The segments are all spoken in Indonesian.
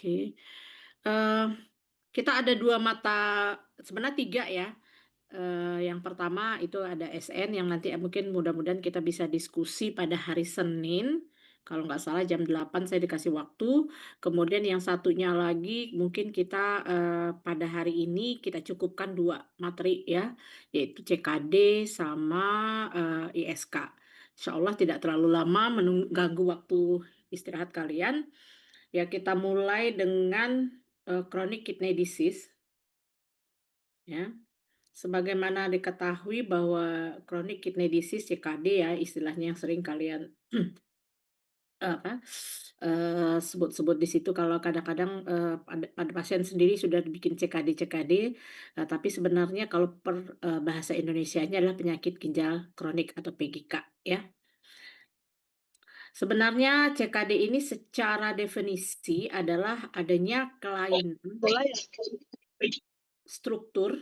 Oke. Eee, kita ada 2 mata sebenarnya 3 ya. Yang pertama itu ada SN yang nanti mungkin mudah-mudahan kita bisa diskusi pada hari Senin, kalau nggak salah jam 8 saya dikasih waktu. Kemudian yang satunya lagi mungkin kita, pada hari ini kita cukupkan 2 materi ya, yaitu CKD sama, ISK. Insyaallah tidak terlalu lama ganggu waktu istirahat kalian. Ya kita mulai dengan, chronic kidney disease ya. Sebagaimana diketahui bahwa chronic kidney disease CKD ya istilahnya yang sering kalian, apa, sebut-sebut di situ kalau kadang-kadang, pada pasien sendiri sudah dibikin CKD-CKD, tapi sebenarnya kalau bahasa Indonesianya adalah penyakit ginjal kronik atau PGK ya. Sebenarnya CKD ini secara definisi adalah adanya kelainan struktur,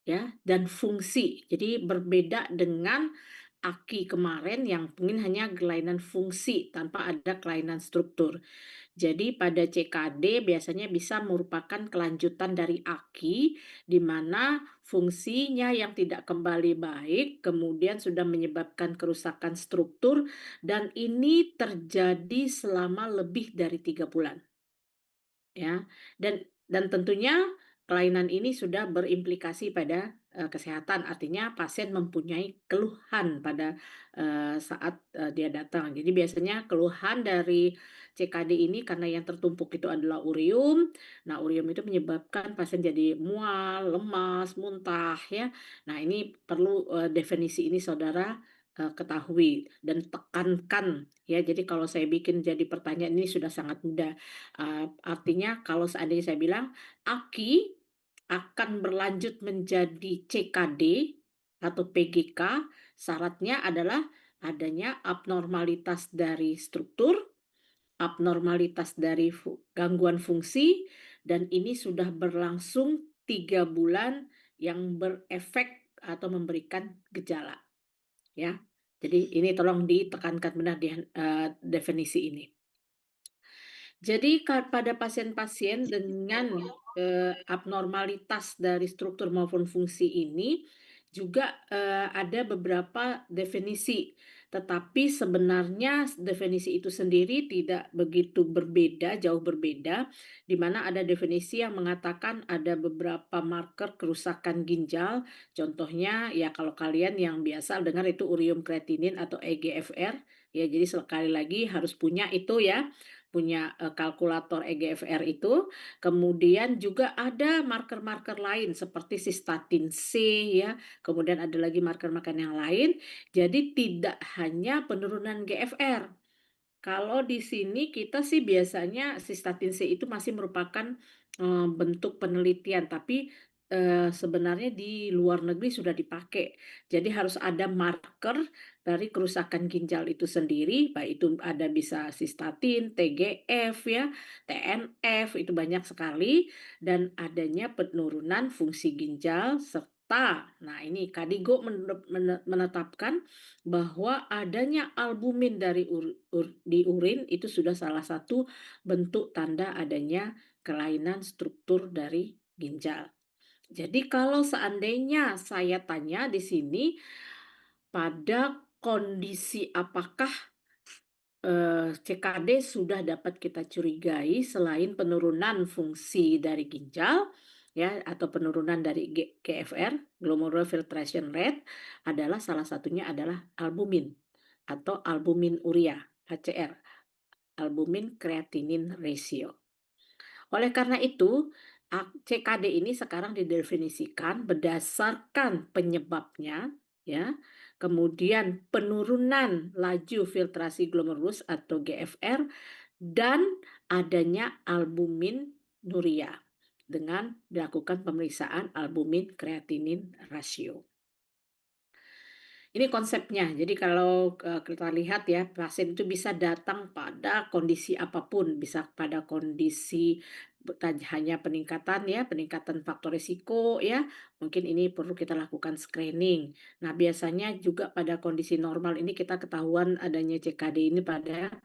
ya, dan fungsi. Jadi berbeda dengan AKI kemarin yang mungkin hanya kelainan fungsi tanpa ada kelainan struktur. Jadi pada CKD biasanya bisa merupakan kelanjutan dari AKI, di mana fungsinya yang tidak kembali baik, kemudian sudah menyebabkan kerusakan struktur, dan ini terjadi selama lebih dari 3 bulan. Ya, dan tentunya kelainan ini sudah berimplikasi pada, kesehatan, artinya pasien mempunyai keluhan pada, saat, dia datang. Jadi biasanya keluhan dari CKD ini karena yang tertumpuk itu adalah urium. Nah, urium itu menyebabkan pasien jadi mual, lemas, muntah ya. Nah, ini perlu, definisi ini saudara, ketahui dan tekankan ya. Jadi kalau saya bikin jadi pertanyaan ini sudah sangat mudah. Artinya kalau seandainya saya bilang, AKI akan berlanjut menjadi CKD atau PGK, syaratnya adalah adanya abnormalitas dari struktur, abnormalitas dari gangguan fungsi, dan ini sudah berlangsung 3 bulan yang berefek atau memberikan gejala, ya. Jadi ini tolong ditekankan benar di definisi ini. Jadi pada pasien-pasien dengan, abnormalitas dari struktur maupun fungsi ini juga, ada beberapa definisi, tetapi sebenarnya definisi itu sendiri tidak begitu berbeda, jauh berbeda, di mana ada definisi yang mengatakan ada beberapa marker kerusakan ginjal, contohnya ya kalau kalian yang biasa dengar itu urium kreatinin atau EGFR, ya jadi sekali lagi harus punya itu ya, punya, kalkulator EGFR itu, kemudian juga ada marker-marker lain seperti sistatin C ya, kemudian ada lagi marker-marker yang lain. Jadi tidak hanya penurunan GFR. Kalau di sini kita sih biasanya sistatin C itu masih merupakan, bentuk penelitian, tapi, sebenarnya di luar negeri sudah dipakai. Jadi harus ada marker dari kerusakan ginjal itu sendiri, baik itu ada bisa sistatin, TGF ya, TNF, itu banyak sekali, dan adanya penurunan fungsi ginjal serta, nah ini KDIGO menetapkan bahwa adanya albumin dari di urin itu sudah salah satu bentuk tanda adanya kelainan struktur dari ginjal. Jadi kalau seandainya saya tanya di sini, pada kondisi apakah, CKD sudah dapat kita curigai selain penurunan fungsi dari ginjal, ya, atau penurunan dari GFR, glomerular filtration rate, adalah salah satunya adalah albumin atau albumin urea, HCR, albumin creatinine ratio. Oleh karena itu, CKD ini sekarang didefinisikan berdasarkan penyebabnya, ya, kemudian penurunan laju filtrasi glomerulus atau GFR, dan adanya albumin nuria dengan dilakukan pemeriksaan albumin creatinine ratio. Ini konsepnya. Jadi kalau, kita lihat ya, pasien itu bisa datang pada kondisi apapun, bisa pada kondisi hanya peningkatan ya, peningkatan faktor risiko ya, mungkin ini perlu kita lakukan screening. Nah, biasanya juga pada kondisi normal ini kita ketahuan adanya CKD ini pada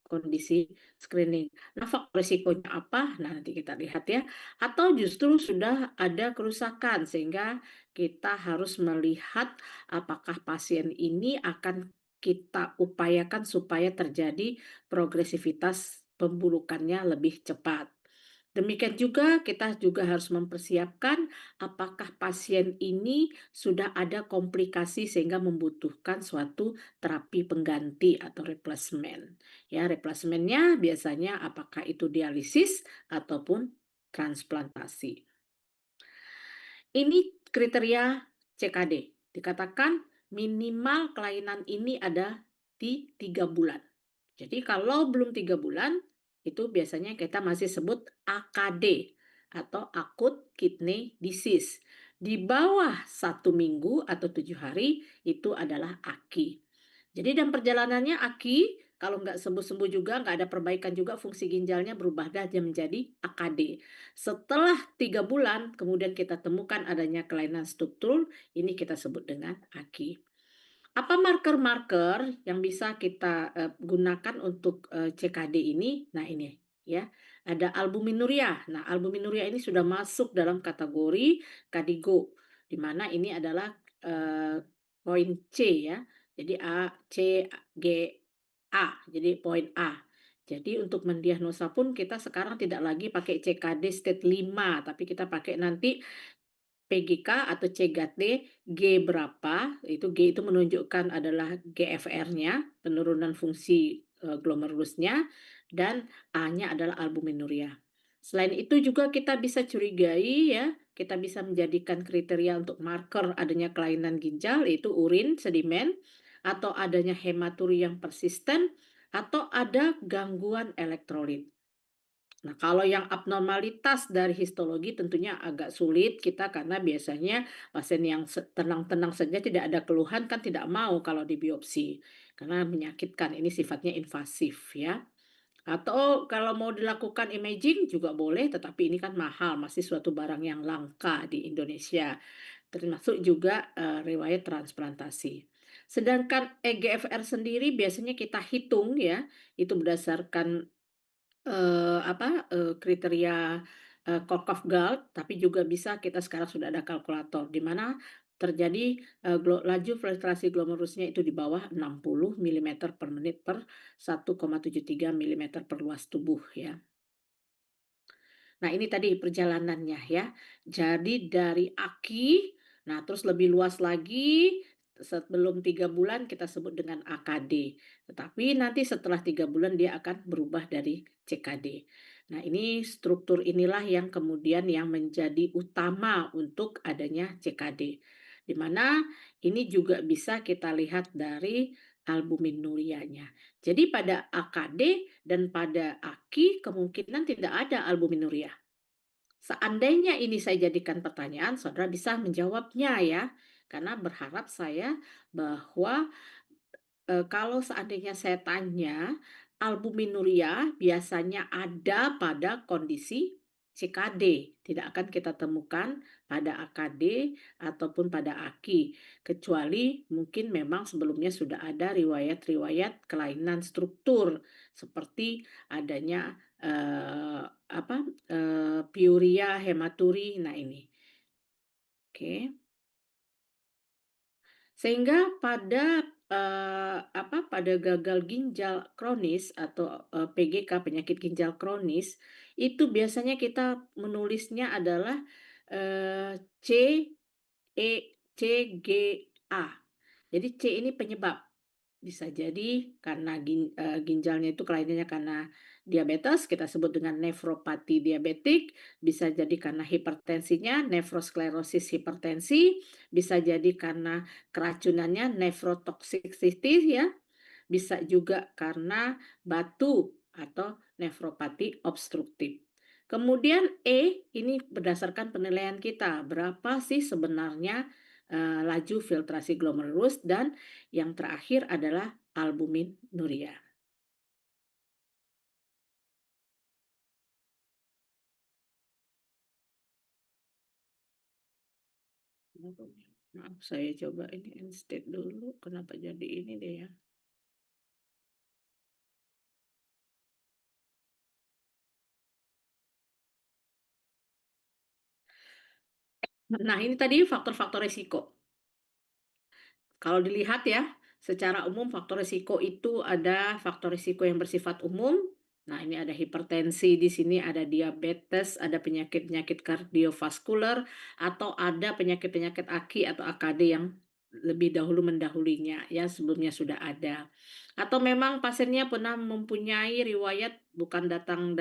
kondisi screening. Nah, faktor risikonya apa? Nah, nanti kita lihat ya. Atau justru sudah ada kerusakan sehingga kita harus melihat apakah pasien ini akan kita upayakan supaya terjadi progresivitas pemburukannya lebih cepat. Demikian juga kita juga harus mempersiapkan apakah pasien ini sudah ada komplikasi sehingga membutuhkan suatu terapi pengganti atau replacement. Ya, replacementnya biasanya apakah itu dialisis ataupun transplantasi. Ini kriteria CKD. Dikatakan minimal kelainan ini ada di 3 bulan. Jadi kalau belum 3 bulan, itu biasanya kita masih sebut AKD atau Acute Kidney Disease. Di bawah 1 minggu atau 7 hari itu adalah AKI. Jadi dalam perjalanannya AKI, kalau nggak sembuh-sembuh juga, nggak ada perbaikan juga, fungsi ginjalnya berubah dah menjadi AKD. Setelah 3 bulan, kemudian kita temukan adanya kelainan struktur, ini kita sebut dengan AKI. Apa marker-marker yang bisa kita gunakan untuk CKD ini? Nah ini ya, ada albuminuria. Nah albuminuria ini sudah masuk dalam kategori KDIGO, di mana ini adalah poin C ya. Jadi A, C, G, A. Jadi poin A. Jadi untuk mendiagnosa pun kita sekarang tidak lagi pakai CKD state 5, tapi kita pakai nanti PGK atau CGAT-D, G berapa, itu G itu menunjukkan adalah GFR-nya, penurunan fungsi, glomerulus-nya, dan A-nya adalah albuminuria. Selain itu juga kita bisa curigai ya, kita bisa menjadikan kriteria untuk marker adanya kelainan ginjal, yaitu urin, sedimen, atau adanya hematuri yang persisten, atau ada gangguan elektrolit. Nah, kalau yang abnormalitas dari histologi tentunya agak sulit kita karena biasanya pasien yang tenang-tenang saja tidak ada keluhan kan tidak mau kalau dibiopsi karena menyakitkan, ini sifatnya invasif ya. Atau kalau mau dilakukan imaging juga boleh, tetapi ini kan mahal, masih suatu barang yang langka di Indonesia, termasuk juga riwayat transplantasi. Sedangkan EGFR sendiri biasanya kita hitung ya, itu berdasarkan kriteria, Cook-Galt, tapi juga bisa kita sekarang sudah ada kalkulator, di mana terjadi, laju filtrasi glomerusnya itu di bawah 60 milimeter per menit per 1,73 milimeter per luas tubuh ya. Nah, ini tadi perjalanannya ya. Jadi dari aki, nah terus lebih luas lagi, sebelum 3 bulan kita sebut dengan AKD. Tetapi nanti setelah 3 bulan dia akan berubah dari CKD. Nah, ini struktur inilah yang kemudian yang menjadi utama untuk adanya CKD. Di mana ini juga bisa kita lihat dari albuminurianya. Jadi pada AKD dan pada AKI kemungkinan tidak ada albuminuria. Seandainya ini saya jadikan pertanyaan, saudara bisa menjawabnya ya. Karena berharap saya bahwa kalau seandainya saya tanya, albuminuria biasanya ada pada kondisi CKD, tidak akan kita temukan pada AKD ataupun pada AKI, kecuali mungkin memang sebelumnya sudah ada riwayat-riwayat kelainan struktur seperti adanya, piuria, hematuri, nah ini, oke. Sehingga pada, pada gagal ginjal kronis atau, PGK, penyakit ginjal kronis, itu biasanya kita menulisnya adalah, C, CGA. Jadi C ini penyebab. Bisa jadi karena ginjalnya itu kelainannya karena diabetes, kita sebut dengan nefropati diabetik, bisa jadi karena hipertensinya, nefrosklerosis hipertensi, bisa jadi karena keracunannya, nephrotoxicity ya, bisa juga karena batu atau nefropati obstruktif. Kemudian E, ini berdasarkan penilaian kita, berapa sih sebenarnya laju filtrasi glomerulus, dan yang terakhir adalah albuminuria. Maaf, saya coba ini end state dulu, kenapa jadi ini deh ya. Nah, ini tadi faktor-faktor resiko. Kalau dilihat ya, secara umum faktor risiko itu ada faktor risiko yang bersifat umum. Nah, ini ada hipertensi, di sini ada diabetes, ada penyakit-penyakit kardiovaskular, atau ada penyakit-penyakit aki atau AKD yang lebih dahulu mendahulinya, ya sebelumnya sudah ada. Atau memang pasiennya pernah mempunyai riwayat bukan datang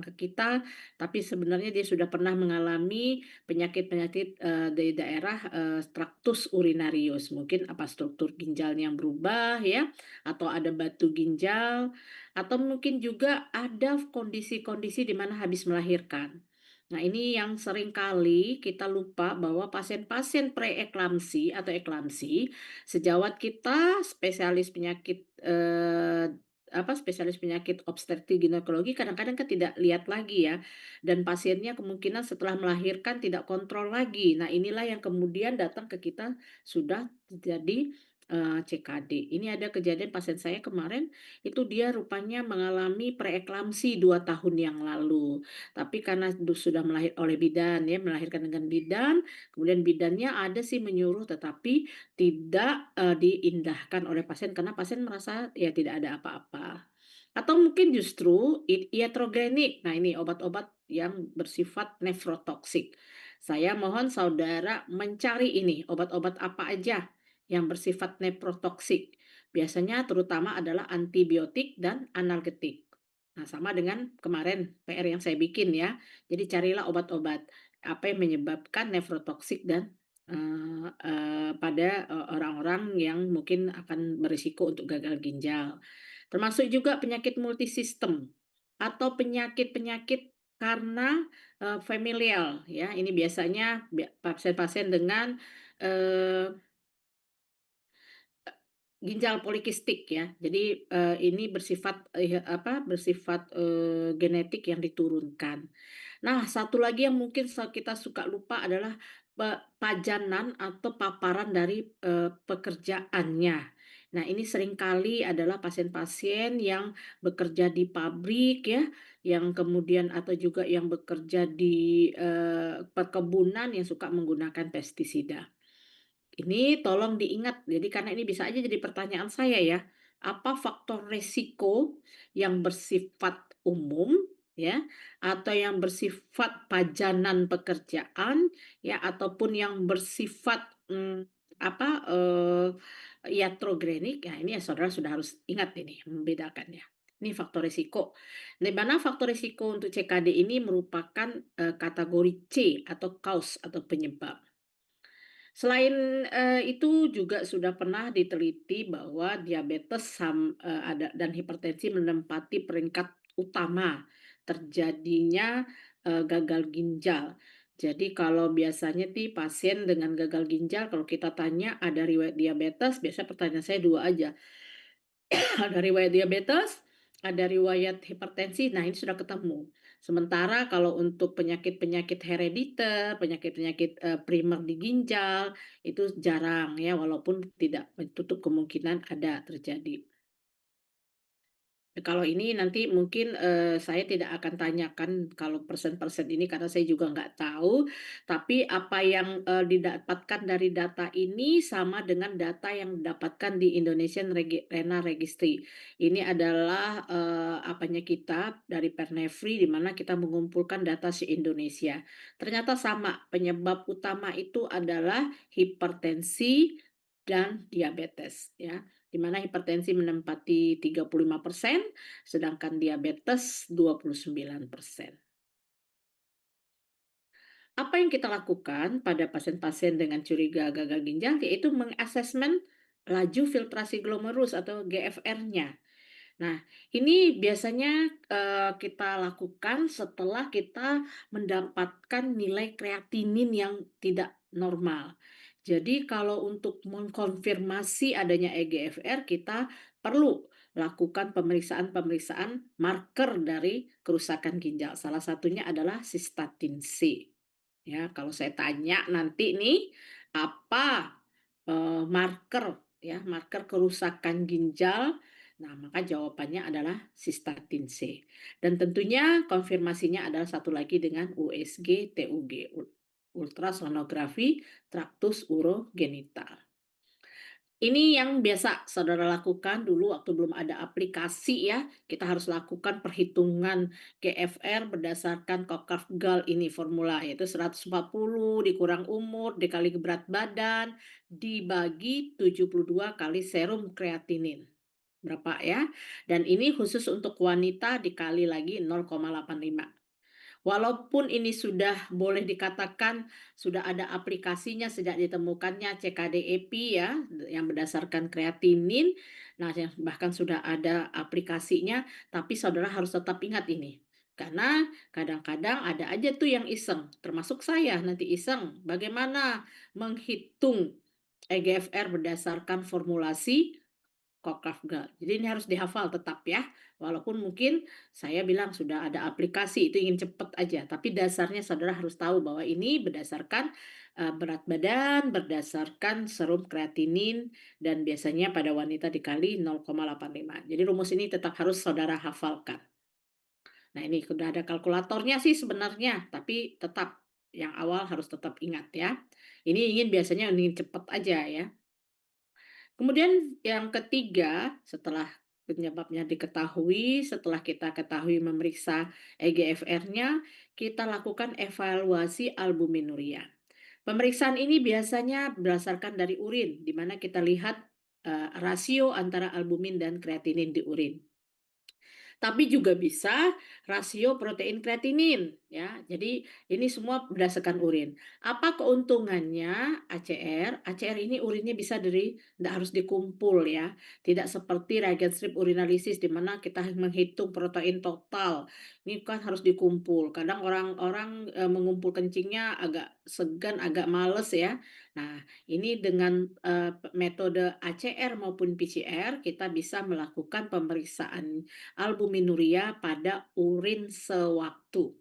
ke kita, tapi sebenarnya dia sudah pernah mengalami penyakit-penyakit, di daerah, traktus urinarius, mungkin apa struktur ginjalnya yang berubah ya, atau ada batu ginjal, atau mungkin juga ada kondisi-kondisi di mana habis melahirkan. Nah, ini yang sering kali kita lupa bahwa pasien-pasien preeklamsi atau eklamsi, sejawat kita spesialis penyakit, spesialis penyakit obstetrik ginekologi kadang-kadang kan tidak lihat lagi ya, dan pasiennya kemungkinan setelah melahirkan tidak kontrol lagi. Nah, inilah yang kemudian datang ke kita sudah terjadi, CKD. Ini ada kejadian pasien saya kemarin, itu dia rupanya mengalami preeklamsi 2 tahun yang lalu. Tapi karena sudah oleh bidan ya, melahirkan dengan bidan, kemudian bidannya ada sih menyuruh tetapi tidak, diindahkan oleh pasien karena pasien merasa ya tidak ada apa-apa. Atau mungkin justru iatrogenik. Nah, ini obat-obat yang bersifat nefrotoksik. Saya mohon saudara mencari ini, obat-obat apa aja yang bersifat nefrotoksik. Biasanya terutama adalah antibiotik dan analgetik. Nah, sama dengan kemarin PR yang saya bikin ya. Jadi carilah obat-obat apa yang menyebabkan nefrotoksik dan pada, orang-orang yang mungkin akan berisiko untuk gagal ginjal. Termasuk juga penyakit multisistem atau penyakit-penyakit karena, familial ya, ini biasanya pasien-pasien dengan, eee ginjal polikistik ya. Jadi, ini bersifat, genetik yang diturunkan. Nah, satu lagi yang mungkin kita suka lupa adalah pajanan atau paparan dari, pekerjaannya. Nah, ini seringkali adalah pasien-pasien yang bekerja di pabrik ya, yang kemudian atau juga yang bekerja di, perkebunan yang suka menggunakan pestisida. Ini tolong diingat, jadi karena ini bisa aja jadi pertanyaan saya ya, apa faktor resiko yang bersifat umum ya, atau yang bersifat pajanan pekerjaan ya, ataupun yang bersifat, iatrogenik, ya ini ya saudara sudah harus ingat ini membedakannya. Ini faktor resiko. Di mana faktor resiko untuk CKD ini merupakan, kategori C atau cause atau penyebab. Selain, itu juga sudah pernah diteliti bahwa diabetes dan hipertensi menempati peringkat utama terjadinya, gagal ginjal. Jadi kalau biasanya pasien dengan gagal ginjal kalau kita tanya ada riwayat diabetes, biasanya pertanyaan saya 2 aja, ada riwayat diabetes, ada riwayat hipertensi, nah ini sudah ketemu. Sementara kalau untuk penyakit-penyakit herediter, penyakit-penyakit, primer di ginjal, itu jarang ya, walaupun tidak menutup kemungkinan ada terjadi. Kalau ini nanti mungkin, saya tidak akan tanyakan kalau persen-persen ini karena saya juga nggak tahu, tapi apa yang, didapatkan dari data ini sama dengan data yang didapatkan di Indonesian Renal Registry. Ini adalah, apanya kita dari Pernefri di mana kita mengumpulkan data se-Indonesia. Ternyata sama, penyebab utama itu adalah hipertensi dan diabetes ya. Di mana hipertensi menempati 35%, sedangkan diabetes 29%. Apa yang kita lakukan pada pasien-pasien dengan curiga gagal ginjal, yaitu mengasesmen laju filtrasi glomerulus atau GFR-nya. Nah, ini biasanya, kita lakukan setelah kita mendapatkan nilai kreatinin yang tidak normal. Jadi kalau untuk mengkonfirmasi adanya EGFR, kita perlu lakukan pemeriksaan-pemeriksaan marker dari kerusakan ginjal. Salah satunya adalah sistatin C. Ya, kalau saya tanya nanti nih, apa, marker ya, marker kerusakan ginjal, nah maka jawabannya adalah sistatin C. Dan tentunya konfirmasinya adalah satu lagi dengan USG, TUG. ultrasonografi traktus urogenital. Ini yang biasa saudara lakukan dulu waktu belum ada aplikasi ya. Kita harus lakukan perhitungan GFR berdasarkan Cockcroft-Gall ini formula, yaitu 140 dikurang umur dikali berat badan dibagi 72 kali serum kreatinin. Berapa ya? Dan ini khusus untuk wanita dikali lagi 0,85. Walaupun ini sudah boleh dikatakan sudah ada aplikasinya sejak ditemukannya CKD-EPI ya, yang berdasarkan kreatinin, nah yang bahkan sudah ada aplikasinya, tapi saudara harus tetap ingat ini. Karena kadang-kadang ada aja tuh yang iseng, termasuk saya nanti iseng, bagaimana menghitung EGFR berdasarkan formulasi Cockcroft-Gall. Jadi ini harus dihafal tetap ya. Walaupun mungkin saya bilang sudah ada aplikasi itu ingin cepat aja, tapi dasarnya saudara harus tahu bahwa ini berdasarkan berat badan, berdasarkan serum kreatinin dan biasanya pada wanita dikali 0,85. Jadi rumus ini tetap harus saudara hafalkan. Nah, ini sudah ada kalkulatornya sih sebenarnya, tapi tetap yang awal harus tetap ingat ya. Ini biasanya ingin cepat aja ya. Kemudian yang ketiga, setelah penyebabnya diketahui, setelah kita ketahui memeriksa EGFR-nya, kita lakukan evaluasi albuminuria. Pemeriksaan ini biasanya berdasarkan dari urin, di mana kita lihat rasio antara albumin dan kreatinin di urin. Tapi juga bisa rasio protein kreatinin ya. Jadi ini semua berdasarkan urin. Apa keuntungannya ACR? ACR ini urinnya bisa tidak harus dikumpul ya. Tidak seperti reagent strip urinalisis di mana kita menghitung protein total. Ini kan harus dikumpul. Kadang orang-orang mengumpul kencingnya agak segan, agak males ya. Nah, ini dengan metode ACR maupun PCR kita bisa melakukan pemeriksaan albuminuria pada urin sewaktu.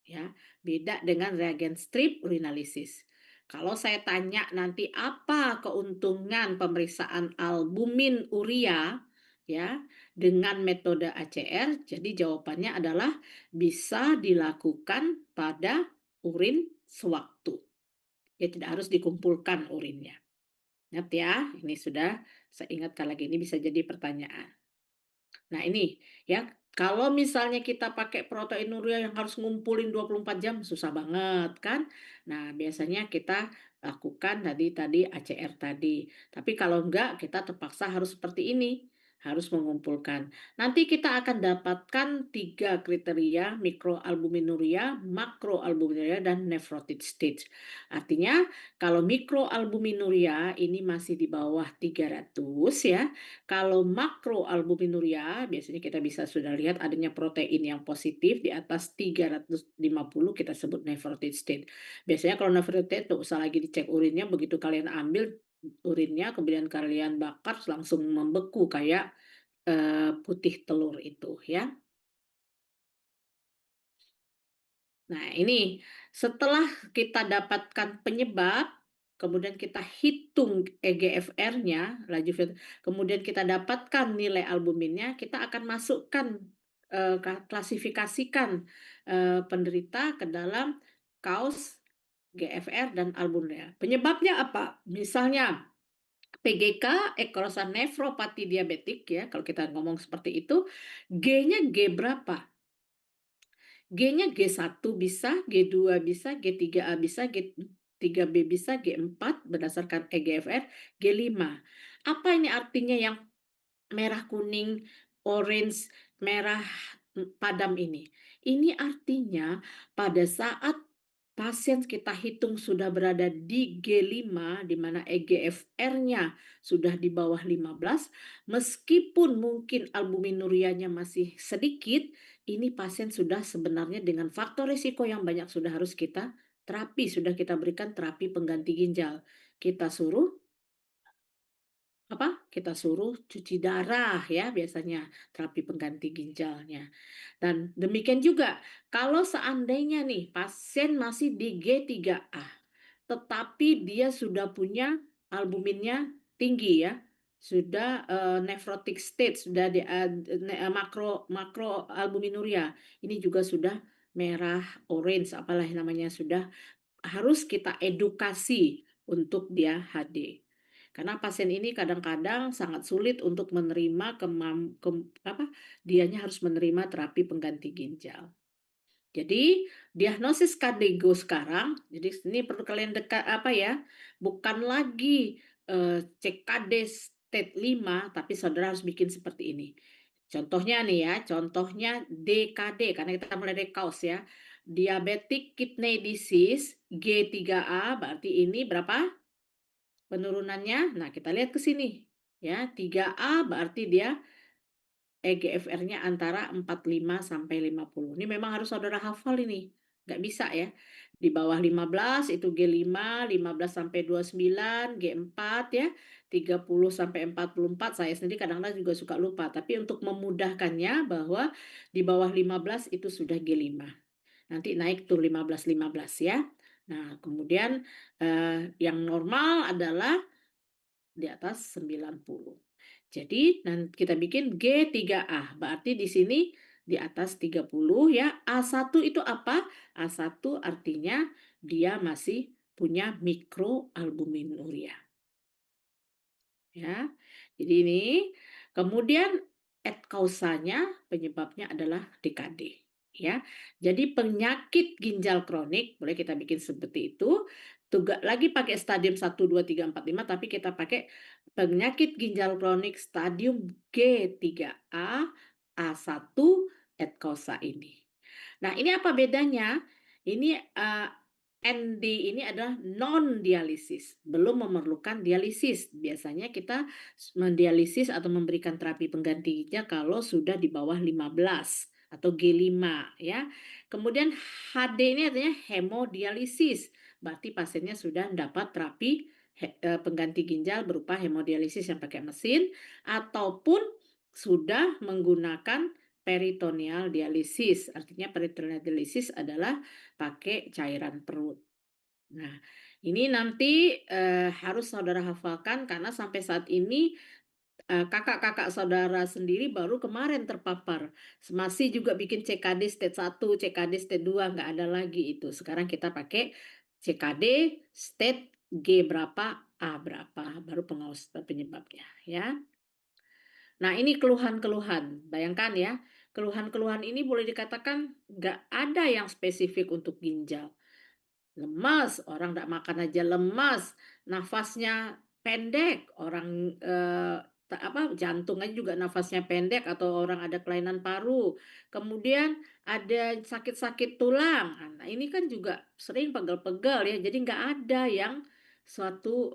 Ya, beda dengan reagen strip urinalisis. Kalau saya tanya nanti apa keuntungan pemeriksaan albumin urea ya dengan metode ACR, jadi jawabannya adalah bisa dilakukan pada urin sewaktu. Ya tidak harus dikumpulkan urinnya. Ingat ya, ini sudah saya ingatkan lagi ini bisa jadi pertanyaan. Nah ini ya, kalau misalnya kita pakai proteinuria yang harus ngumpulin 24 jam susah banget kan. Nah biasanya kita lakukan tadi tadi ACR tadi. Tapi kalau enggak kita terpaksa harus seperti ini, harus mengumpulkan. Nanti kita akan dapatkan 3 kriteria mikroalbuminuria, makroalbuminuria, dan nephrotic stage. Artinya kalau mikroalbuminuria ini masih di bawah 300 ya, kalau makroalbuminuria, biasanya kita bisa sudah lihat adanya protein yang positif di atas 350 kita sebut nephrotic state. Biasanya kalau nephrotic state tuh usah lagi dicek urinnya, begitu kalian ambil urinnya kemudian kalian bakar langsung membeku kayak putih telur itu ya. Nah, ini setelah kita dapatkan penyebab, kemudian kita hitung EGFR-nya, kemudian kita dapatkan nilai albuminnya, kita akan masukkan, klasifikasikan, penderita ke dalam kaus GFR dan albuminnya. Penyebabnya apa? Misalnya PGK, ekorosan nefropati diabetik ya, kalau kita ngomong seperti itu, G-nya G berapa? G-nya G1 bisa, G2 bisa, G3A bisa, G3B bisa, G4 berdasarkan EGFR, G5. Apa ini artinya yang merah, kuning, orange, merah, padam ini? Ini artinya pada saat pasien kita hitung sudah berada di G5, di mana EGFR-nya sudah di bawah 15, meskipun mungkin albuminurianya masih sedikit, ini pasien sudah sebenarnya dengan faktor risiko yang banyak sudah harus kita terapi, sudah kita berikan terapi pengganti ginjal. Kita suruh kita suruh cuci darah ya biasanya terapi pengganti ginjalnya. Dan demikian juga kalau seandainya nih pasien masih di G3A, tetapi dia sudah punya albuminnya tinggi ya, sudah nephrotic state, sudah di makroalbuminuria. Ini juga sudah merah, orange apalah namanya sudah harus kita edukasi untuk dia HD. Karena pasien ini kadang-kadang sangat sulit untuk menerima dianya harus menerima terapi pengganti ginjal. Jadi, diagnosis KDIGO sekarang, jadi ini perlu kalian bukan lagi, CKD stage 5, tapi saudara harus bikin seperti ini. Contohnya nih ya, contohnya DKD, karena kita mulai dari cause ya. Diabetic Kidney Disease, G3A, berarti ini berapa penurunannya? Nah, kita lihat ke sini, ya. 3A berarti dia EGFR-nya antara 45 sampai 50. Ini memang harus saudara hafal ini, nggak bisa ya. Di bawah 15 itu G5, 15 sampai 29, G4 ya, 30 sampai 44. Saya sendiri kadang-kadang juga suka lupa, tapi untuk memudahkannya bahwa di bawah 15 itu sudah G5. Nanti naik tuh 15-15 ya. Nah, kemudian yang normal adalah di atas 90. Jadi kita bikin G3A, berarti di sini di atas 30 ya. A1 itu apa? A1 artinya dia masih punya mikroalbuminuria. Ya. Jadi ini kemudian kausanya penyebabnya adalah DKD ya. Jadi penyakit ginjal kronik boleh kita bikin seperti itu. Juga lagi pakai stadium 1, 2, 3, 4, 5 tapi kita pakai penyakit ginjal kronik stadium G3A A1 et causa ini. Nah, ini apa bedanya? Ini ND ini adalah non dialisis, belum memerlukan dialisis. Biasanya kita mendialisis atau memberikan terapi pengganti ginjal kalau sudah di bawah 15 atau G5 ya. Kemudian HD ini artinya hemodialisis. Berarti pasiennya sudah mendapat terapi pengganti ginjal berupa hemodialisis yang pakai mesin ataupun sudah menggunakan peritoneal dialisis. Artinya peritoneal dialisis adalah pakai cairan perut. Nah, ini nanti, harus saudara hafalkan karena sampai saat ini, kakak-kakak saudara sendiri baru kemarin terpapar. Masih juga bikin CKD stage 1, CKD stage 2, nggak ada lagi itu. Sekarang kita pakai CKD stage G berapa, A berapa, baru penyebabnya ya. Nah, ini keluhan-keluhan. Bayangkan ya, keluhan-keluhan ini boleh dikatakan nggak ada yang spesifik untuk ginjal. Lemas, orang nggak makan aja lemas, nafasnya pendek, orang, jantung aja juga nafasnya pendek atau orang ada kelainan paru. Kemudian ada sakit-sakit tulang. Nah, ini kan juga sering pegel-pegel ya, jadi nggak ada yang suatu,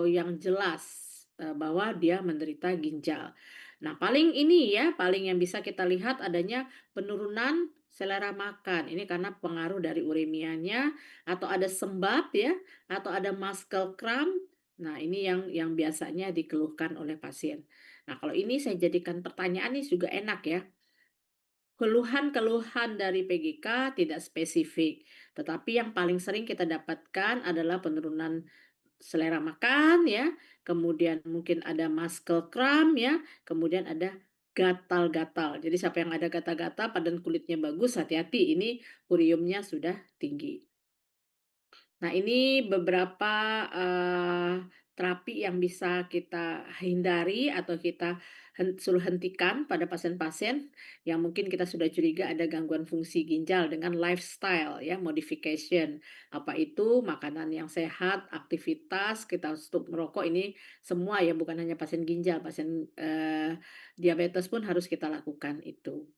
yang jelas, bahwa dia menderita ginjal. Nah, paling ini ya, paling yang bisa kita lihat adanya penurunan selera makan. Ini karena pengaruh dari uremianya atau ada sembab ya, atau ada muscle cramp. Nah, ini yang biasanya dikeluhkan oleh pasien. Nah, kalau ini saya jadikan pertanyaan ini juga enak ya. Keluhan-keluhan dari PGK tidak spesifik, tetapi yang paling sering kita dapatkan adalah penurunan selera makan ya, kemudian mungkin ada muscle cramp ya, kemudian ada gatal-gatal. Jadi siapa yang ada gatal-gatal, padan kulitnya bagus, hati-hati ini uriumnya sudah tinggi. Nah, ini beberapa, terapi yang bisa kita hindari atau kita suruh hentikan pada pasien-pasien yang mungkin kita sudah curiga ada gangguan fungsi ginjal dengan lifestyle ya, modification. Apa itu? Makanan yang sehat, aktivitas, kita stop merokok, ini semua ya, bukan hanya pasien ginjal, pasien, diabetes pun harus kita lakukan itu.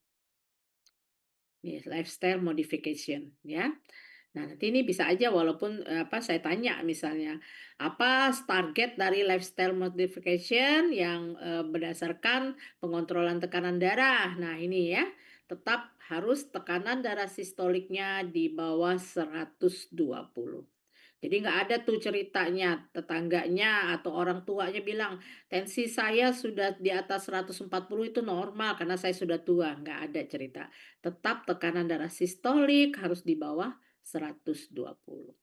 Nih, lifestyle modification ya. Nah, nanti ini bisa aja walaupun, saya tanya misalnya, apa target dari lifestyle modification yang, berdasarkan pengontrolan tekanan darah. Nah, ini ya, tetap harus tekanan darah sistoliknya di bawah 120. Jadi nggak ada tuh ceritanya tetangganya atau orang tuanya bilang, "Tensi saya sudah di atas 140 itu normal karena saya sudah tua." Nggak ada cerita. Tetap tekanan darah sistolik harus di bawah 120.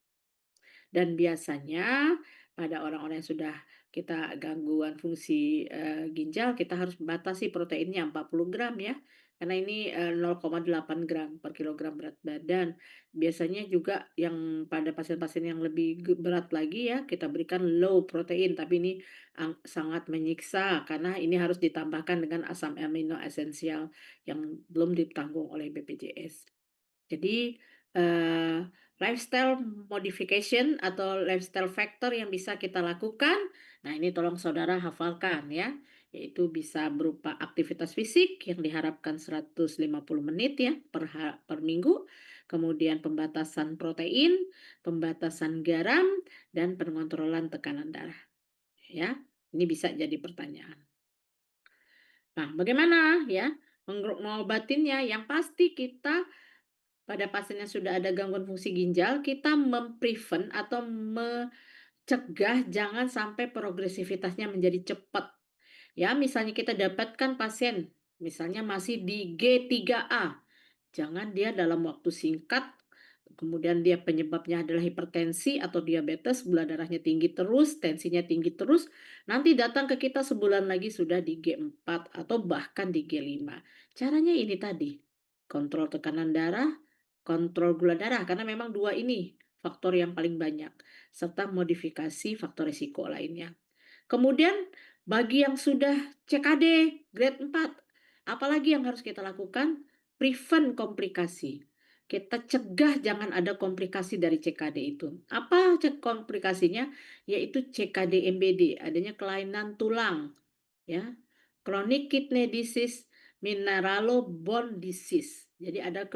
Dan biasanya pada orang-orang yang sudah kita gangguan fungsi, ginjal, kita harus batasi proteinnya 40 gram ya. karena ini, 0,8 gram per kilogram berat badan. Biasanya juga yang pada pasien-pasien yang lebih berat lagi ya, kita berikan low protein, tapi ini sangat menyiksa karena ini harus ditambahkan dengan asam amino esensial yang belum ditanggung oleh BPJS. Jadi, eee, lifestyle modification atau lifestyle factor yang bisa kita lakukan, nah ini tolong saudara hafalkan ya, yaitu bisa berupa aktivitas fisik yang diharapkan 150 menit ya per minggu, kemudian pembatasan protein, pembatasan garam, dan pengontrolan tekanan darah ya. Ini bisa jadi pertanyaan. Nah, bagaimana ya mengobatinnya? Yang pasti kita pada pasien yang sudah ada gangguan fungsi ginjal, kita atau mencegah jangan sampai progresivitasnya menjadi cepat. Ya, misalnya kita dapatkan pasien, misalnya masih di G3A, jangan dia dalam waktu singkat, kemudian dia penyebabnya adalah hipertensi atau diabetes, gula darahnya tinggi terus, tensinya tinggi terus, nanti datang ke kita sebulan lagi sudah di G4 atau bahkan di G5. Caranya ini tadi, kontrol tekanan darah, kontrol gula darah, karena memang dua ini faktor yang paling banyak, serta modifikasi faktor risiko lainnya. Kemudian bagi yang sudah CKD grade 4, apalagi yang harus kita lakukan? Prevent komplikasi. Kita cegah jangan ada komplikasi dari CKD itu. Apa komplikasinya? Yaitu CKD MBD, adanya kelainan tulang, ya. Chronic kidney disease, mineralobone disease. Jadi ada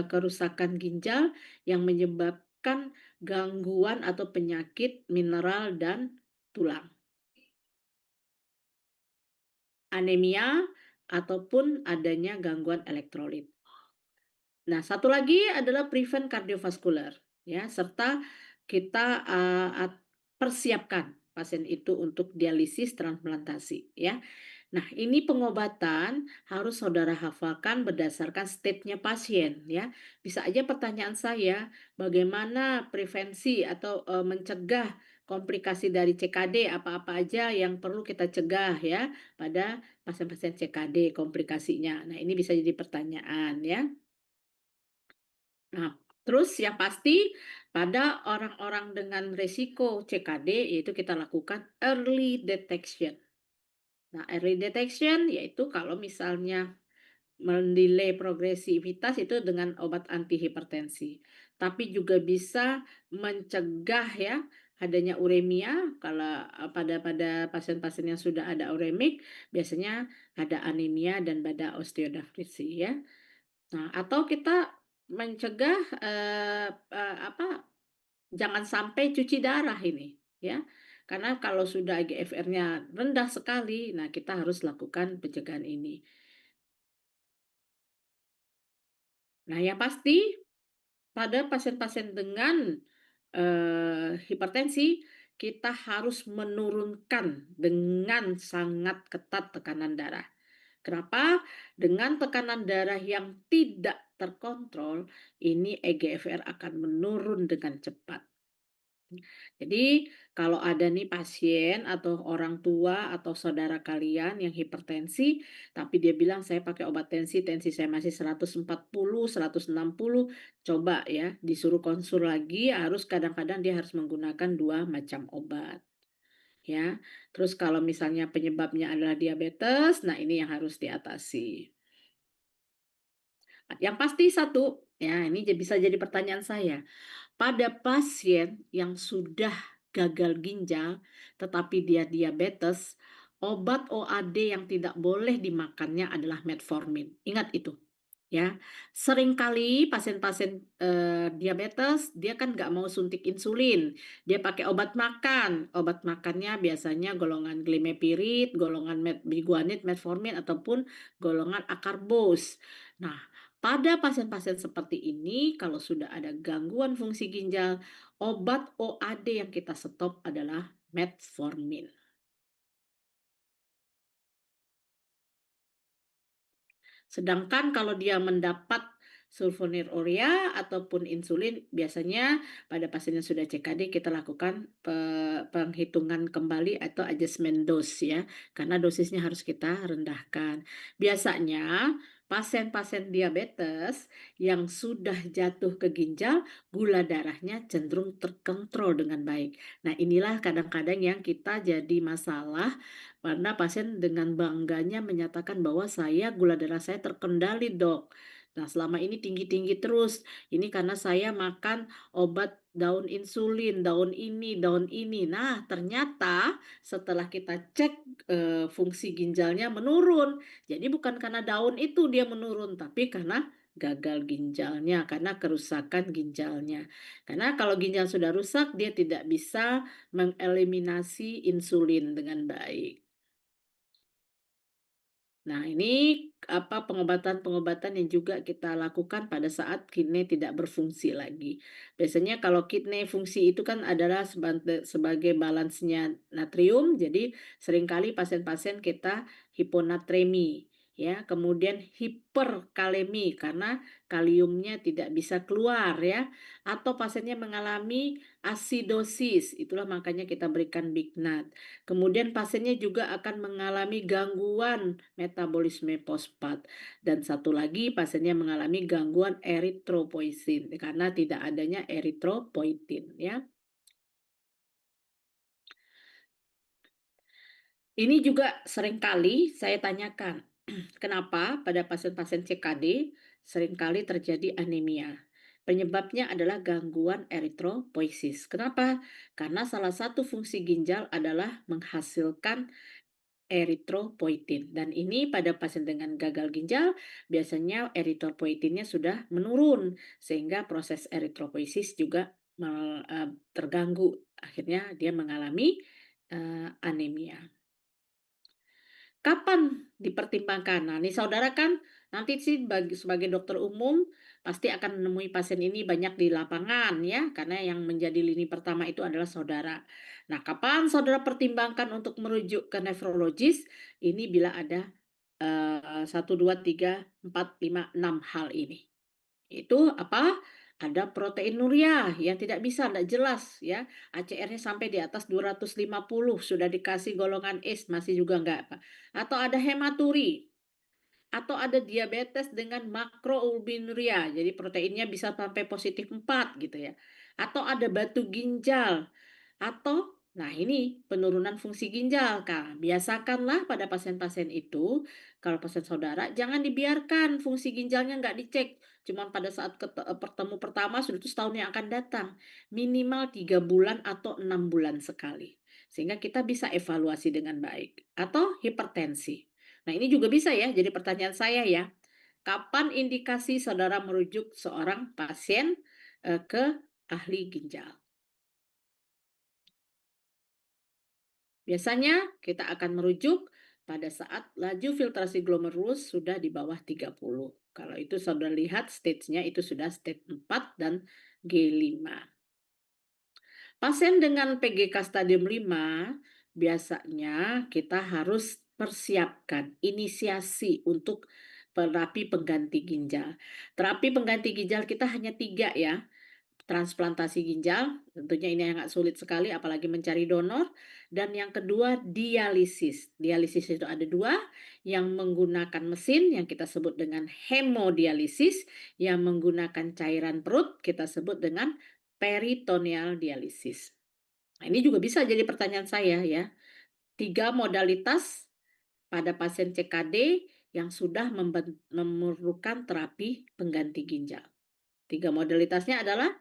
kerusakan ginjal yang menyebabkan gangguan atau penyakit mineral dan tulang. Anemia ataupun adanya gangguan elektrolit. Nah, satu lagi adalah prevent kardiovaskular, ya, serta kita, persiapkan pasien itu untuk dialisis transplantasi, ya. Nah, ini pengobatan harus saudara hafalkan berdasarkan state-nya pasien, ya. Bisa aja pertanyaan saya, bagaimana prevensi atau, mencegah komplikasi dari CKD, apa-apa aja yang perlu kita cegah ya, pada pasien-pasien CKD komplikasinya. Nah, ini bisa jadi pertanyaan ya. Nah, terus yang pasti pada orang-orang dengan resiko CKD yaitu kita lakukan early detection. Nah, early detection yaitu kalau misalnya mendelay progresivitas itu dengan obat antihipertensi. Tapi juga bisa mencegah ya adanya uremia kalau pada pasien-pasien yang sudah ada uremik biasanya ada anemia dan pada osteoartritis ya. Nah, atau kita mencegah, jangan sampai cuci darah ini, ya. Karena kalau sudah GFR-nya rendah sekali, nah kita harus lakukan pencegahan ini. Nah, yang pasti pada pasien-pasien dengan, hipertensi, kita harus menurunkan dengan sangat ketat tekanan darah. Kenapa? Dengan tekanan darah yang tidak terkontrol, ini eGFR akan menurun dengan cepat. Jadi, kalau ada nih pasien atau orang tua atau saudara kalian yang hipertensi, tapi dia bilang saya pakai obat tensi, tensi saya masih 140, 160, coba ya disuruh konsul lagi, harus kadang-kadang dia harus menggunakan 2 macam obat, ya. Terus kalau misalnya penyebabnya adalah diabetes, nah ini yang harus diatasi. Yang pasti satu, ya ini bisa jadi pertanyaan saya. Pada pasien yang sudah gagal ginjal, tetapi dia diabetes, obat OAD yang tidak boleh dimakannya adalah metformin. Ingat itu. Ya, seringkali pasien-pasien diabetes dia kan nggak mau suntik insulin, dia pakai obat makan. Obat makannya biasanya golongan glimepiride, golongan biguanide, metformin ataupun golongan akarbos. Nah, pada pasien-pasien seperti ini, kalau sudah ada gangguan fungsi ginjal, obat OAD yang kita stop adalah metformin. Sedangkan kalau dia mendapat sulfonylurea ataupun insulin, biasanya pada pasien yang sudah CKD kita lakukan penghitungan kembali atau adjustment dose ya, karena dosisnya harus kita rendahkan. Biasanya Pasien-pasien diabetes yang sudah jatuh ke ginjal, gula darahnya cenderung terkontrol dengan baik. Nah, inilah kadang-kadang yang kita jadi masalah karena pasien dengan bangganya menyatakan bahwa gula darah saya terkendali, Dok. Nah, selama ini tinggi-tinggi terus. Ini karena saya makan obat daun insulin, daun ini, daun ini. Nah, ternyata setelah kita cek fungsi ginjalnya menurun. Jadi bukan karena daun itu dia menurun, tapi karena gagal ginjalnya, karena kerusakan ginjalnya. Karena kalau ginjal sudah rusak, dia tidak bisa mengeliminasi insulin dengan baik. Nah, ini pengobatan-pengobatan yang juga kita lakukan pada saat kidney tidak berfungsi lagi. Biasanya kalau kidney fungsi itu kan adalah sebagai balansnya natrium, jadi seringkali pasien-pasien kita hiponatremi, ya, kemudian hiperkalemi karena kaliumnya tidak bisa keluar, ya, atau pasiennya mengalami asidosis, itulah makanya kita berikan Big Nut. Kemudian pasiennya juga akan mengalami gangguan metabolisme fosfat dan satu lagi pasiennya mengalami gangguan eritropoietin karena tidak adanya eritropoietin, ya. Ini juga seringkali saya tanyakan, kenapa pada pasien-pasien CKD seringkali terjadi anemia? Penyebabnya adalah gangguan eritropoiesis. Kenapa? Karena salah satu fungsi ginjal adalah menghasilkan eritropoietin dan ini pada pasien dengan gagal ginjal biasanya eritropoietinnya sudah menurun sehingga proses eritropoiesis juga terganggu. Akhirnya dia mengalami, anemia. Kapan dipertimbangkan? Nah, nih saudara kan nanti sih sebagai dokter umum pasti akan menemui pasien ini banyak di lapangan ya, karena yang menjadi lini pertama itu adalah saudara. Nah, kapan saudara pertimbangkan untuk merujuk ke nefrologis? Ini bila ada 1, 2, 3, 4, 5, 6 hal ini. Itu apa, ada proteinuria yang tidak bisa, tidak jelas ya, ACR-nya sampai di atas 250, sudah dikasih golongan ACE masih juga enggak apa. Atau ada hematuri, atau ada diabetes dengan makroalbuminuria, jadi proteinnya bisa sampai positif 4 gitu ya. Atau ada batu ginjal, atau nah ini penurunan fungsi ginjal, Kak. Biasakanlah pada pasien-pasien itu, kalau pasien saudara jangan dibiarkan fungsi ginjalnya nggak dicek. Cuman pada saat bertemu pertama sudah itu setahun yang akan datang. Minimal 3 bulan atau 6 bulan sekali. Sehingga kita bisa evaluasi dengan baik. Atau hipertensi. Nah, ini juga bisa ya jadi pertanyaan saya ya. Kapan indikasi saudara merujuk seorang pasien ke ahli ginjal? Biasanya kita akan merujuk pada saat laju filtrasi glomerulus sudah di bawah 30. Kalau itu saudara lihat stage-nya itu sudah stage 4 dan G5. Pasien dengan PGK stadium 5 biasanya kita harus persiapkan inisiasi untuk terapi pengganti ginjal. Terapi pengganti ginjal kita hanya 3 ya. Transplantasi ginjal, tentunya ini sangat sulit sekali apalagi mencari donor, dan yang kedua dialisis. Dialisis itu ada 2, yang menggunakan mesin yang kita sebut dengan hemodialisis, yang menggunakan cairan perut kita sebut dengan peritoneal dialisis. Nah, ini juga bisa jadi pertanyaan saya ya. 3 modalitas pada pasien CKD yang sudah memerlukan terapi pengganti ginjal. 3 modalitasnya adalah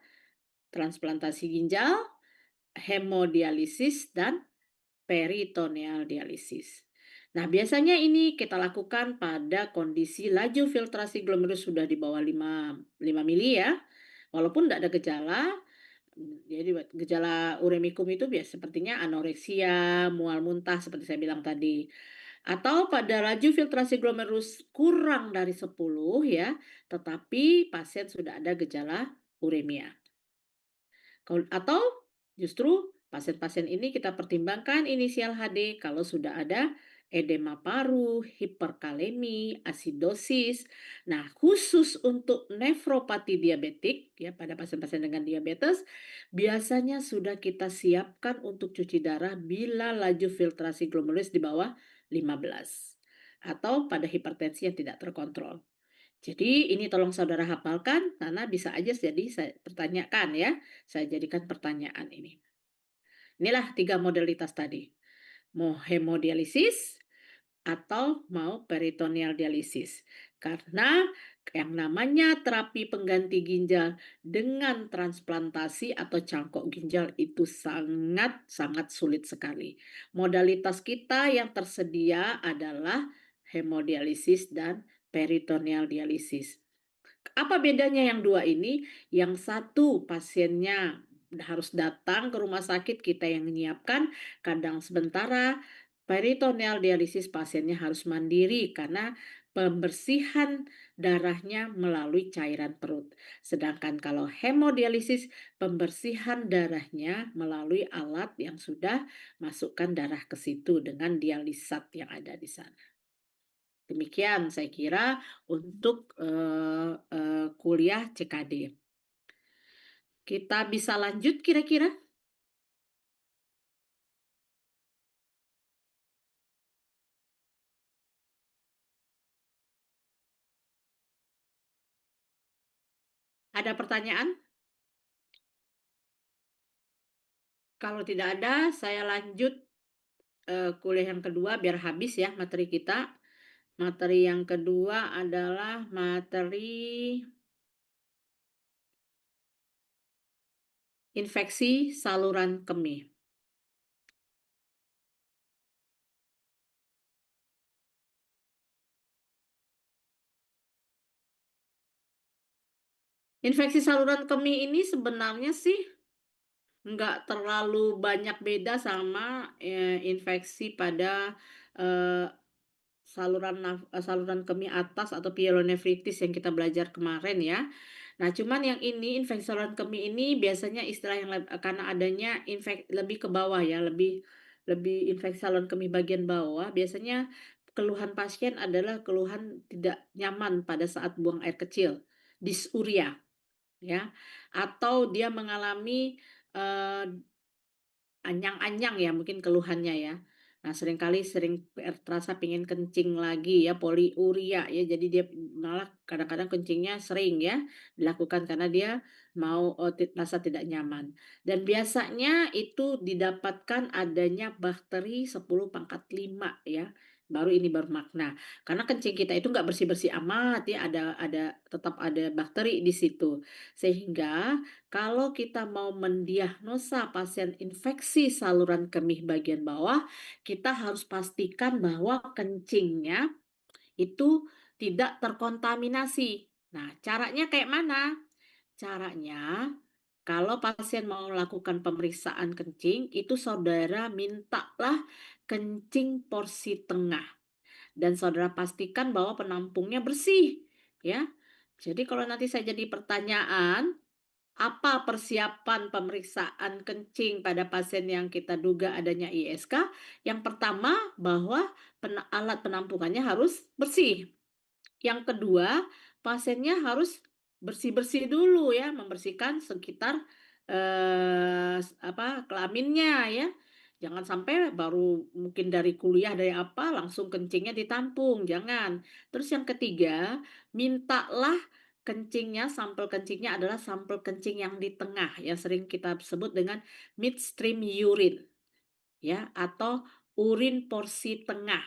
transplantasi ginjal, hemodialisis, dan peritoneal dialisis. Nah, biasanya ini kita lakukan pada kondisi laju filtrasi glomerulus sudah di bawah 5 mili ya. Walaupun tidak ada gejala, jadi gejala uremikum itu biasa sepertinya anoreksia, mual muntah seperti saya bilang tadi. Atau pada laju filtrasi glomerulus kurang dari 10 ya, tetapi pasien sudah ada gejala uremia. Atau justru pasien-pasien ini kita pertimbangkan inisial HD kalau sudah ada edema paru, hiperkalemi, asidosis. Nah, khusus untuk nefropati diabetik ya pada pasien-pasien dengan diabetes biasanya sudah kita siapkan untuk cuci darah bila laju filtrasi glomerulus di bawah 15 atau pada hipertensi yang tidak terkontrol. Jadi ini tolong saudara hafalkan karena bisa aja jadi saya pertanyakan ya, saya jadikan pertanyaan ini. Inilah 3 modalitas tadi, mau hemodialisis atau mau peritoneal dialisis. Karena yang namanya terapi pengganti ginjal dengan transplantasi atau cangkok ginjal itu sangat-sangat sulit sekali. Modalitas kita yang tersedia adalah hemodialisis dan peritoneal dialisis. Apa bedanya yang dua ini? Yang satu pasiennya harus datang ke rumah sakit, kita yang menyiapkan, kadang sementara peritoneal dialisis pasiennya harus mandiri karena pembersihan darahnya melalui cairan perut. Sedangkan kalau hemodialisis, pembersihan darahnya melalui alat yang sudah masukkan darah ke situ dengan dialisat yang ada di sana. Demikian saya kira untuk, kuliah CKD. Kita bisa lanjut kira-kira? Ada pertanyaan? Kalau tidak ada, saya lanjut, kuliah yang kedua biar habis ya materi kita. Materi yang kedua adalah materi infeksi saluran kemih. Infeksi saluran kemih ini sebenarnya sih nggak terlalu banyak beda sama, infeksi pada, eee saluran kemih atas atau pyelonefritis yang kita belajar kemarin ya. Nah, cuman yang ini infeksi saluran kemih ini biasanya istilah yang karena adanya lebih ke bawah ya, lebih lebih infeksi saluran kemih bagian bawah, biasanya keluhan pasien adalah keluhan tidak nyaman pada saat buang air kecil, dysuria ya, atau dia mengalami, eee anyang-anyang ya mungkin keluhannya ya. Nah seringkali terasa pengen kencing lagi ya, poliuria ya, jadi dia malah kadang-kadang kencingnya sering ya dilakukan karena dia mau, rasa tidak nyaman. Dan biasanya itu didapatkan adanya bakteri 10 pangkat 5 ya, baru ini bermakna. Karena kencing kita itu nggak bersih-bersih amat ya, ada tetap ada bakteri di situ. Sehingga kalau kita mau mendiagnosa pasien infeksi saluran kemih bagian bawah, kita harus pastikan bahwa kencingnya itu tidak terkontaminasi. Nah, caranya kayak mana? Caranya, kalau pasien mau melakukan pemeriksaan kencing, itu saudara mintalah kencing porsi tengah dan saudara pastikan bahwa penampungnya bersih, ya. Jadi kalau nanti saya jadi pertanyaan, apa persiapan pemeriksaan kencing pada pasien yang kita duga adanya ISK? Yang pertama, bahwa alat penampungannya harus bersih. Yang kedua, pasiennya harus bersih-bersih dulu ya, membersihkan sekitar, kelaminnya ya. Jangan sampai baru mungkin dari kuliah, dari apa, langsung kencingnya ditampung, jangan. Terus yang ketiga, mintalah sampel kencingnya adalah sampel kencing yang di tengah, yang sering kita sebut dengan midstream urine ya, atau urin porsi tengah.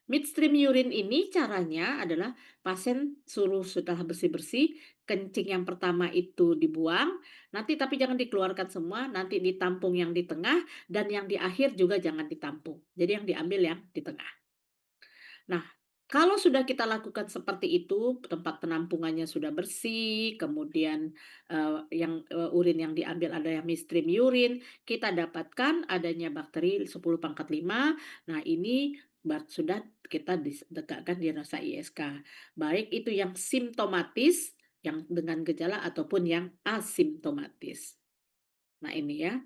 Midstream urine ini caranya adalah pasien suruh setelah bersih-bersih, kencing yang pertama itu dibuang, nanti tapi jangan dikeluarkan semua, nanti ditampung yang di tengah dan yang di akhir juga jangan ditampung. Jadi yang diambil yang di tengah. Nah, kalau sudah kita lakukan seperti itu, tempat penampungannya sudah bersih, kemudian, urin yang diambil ada yang midstream urine, kita dapatkan adanya bakteri 10 pangkat 5. Nah, ini sudah kita tegakkan diagnosa ISK. Baik itu yang simptomatis, yang dengan gejala ataupun yang asimptomatis. Nah, ini ya.